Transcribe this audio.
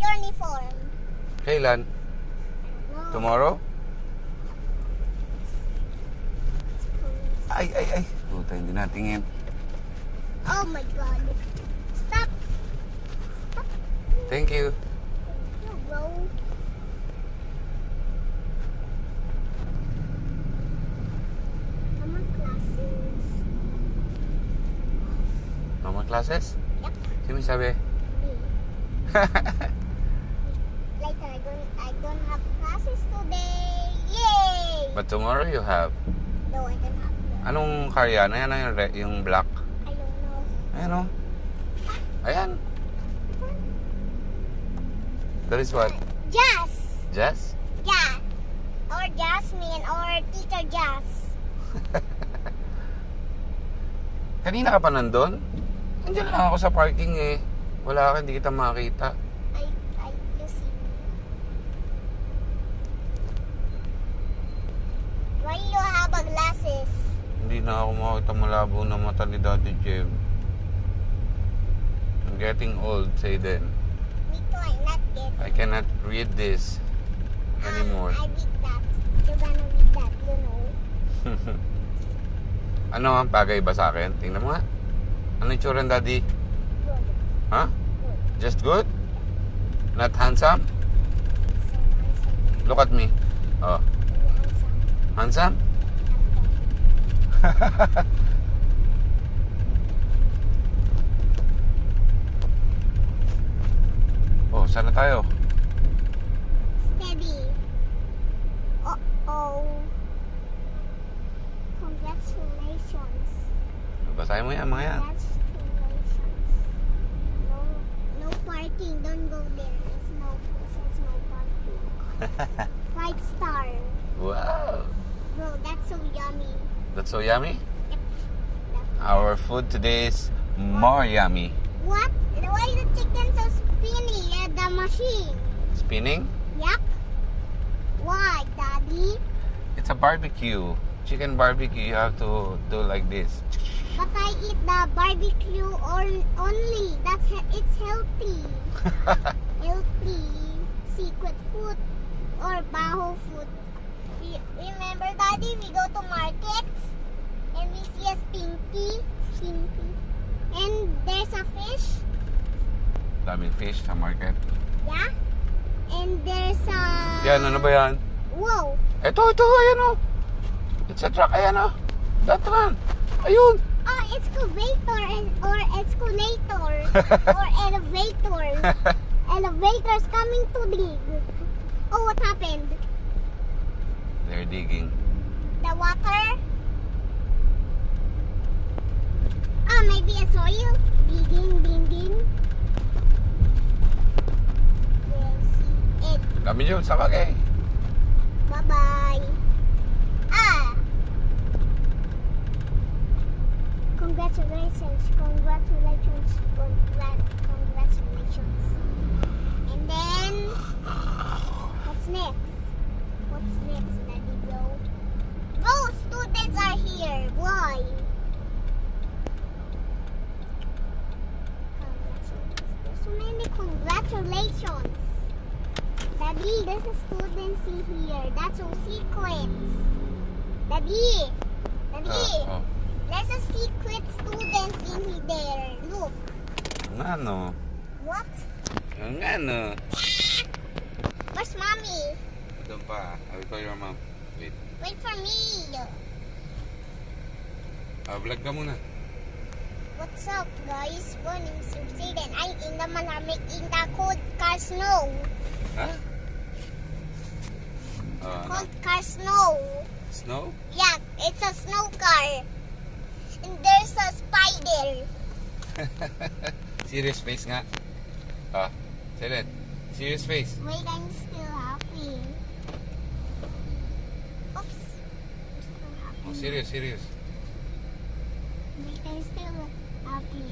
uniform. Kailan? No. Tomorrow? Ay. Puta, hindi natingin. Oh my God. Stop. Thank you. No, bro. Summer classes. Normal classes? Yep. Sino sabi? Me. Later, I don't have classes today. Yay! But tomorrow you have. No, I don't have them. Anong car yan? Ayan ang yung black. I don't know. Ayan o. Ayan. That is what? Jazz. Jess? Yeah. Or Jasmine or Teacher Jazz. Kanina ka pa nandun? Nandiyan lang ako sa parking eh. Wala ka, hindi kita makita. You see me. Why you have a glasses? Hindi na ako makita malabo na mata ni Daddy Jem. I'm getting old, say then. Me too, I not get. I cannot read this anymore. I read that. You're gonna read that, you know. Ano ang bagay ba sa akin? Tingnan mo nga. Ano yung tsura ng Daddy? Good. Huh? Good. Just good? Not handsome? So handsome. Look at me. Oh. Really handsome. Handsome? Oh, saan na tayo? Steady. Uh-oh. Congratulations. Basahin mo yan, mga yan. Congratulations. No parking. Don't go there. It's no parking. 5 star. Wow. Bro, that's so yummy. That's so yummy. Yep. Our food today is more yummy. What? Why is the chicken so spinny at the machine? Spinning? Yep. Why, Daddy? It's a barbecue. Chicken barbecue, you have to do like this. But I eat the barbecue only. It's healthy. Healthy. Secret food or baho food. Remember, Daddy, we go to markets and we see a stinky. And there's a fish. Daming fish sa market. Yeah. And there's a... Yan, ano ba yan? Whoa. Ito, ayan o. It's a truck, ayan o. That one. Ayun. Oh, excavator or escalator or elevator. Elevator's coming to dig. Oh, what happened? They're digging. The water? Oh, maybe a soil? Digging. Yes, it. Dami yun sa bagay. Bye-bye. Congratulations. And then, what's next? Daddy bro? Bro, students are here. Why? There's so many congratulations. Daddy, there's a students in here. That's so secrets. Daddy. Oh. There's a secret student in there. Look. Ang ano? What? Ang ano? Where's mommy? Doon pa. I will call your mom. Wait. Wait for me. Vlog ka muna. What's up, guys? Morning, Sweden. I'm in the malamig in the cold car snow. Ha? Ano? Cold car snow. Snow? Yeah, it's a snow car. And there's a spider. Serious face nga. Say that. Serious face. Wait, I'm still happy. Oops. I'm still happy. Oh, serious. Wait, I'm still happy.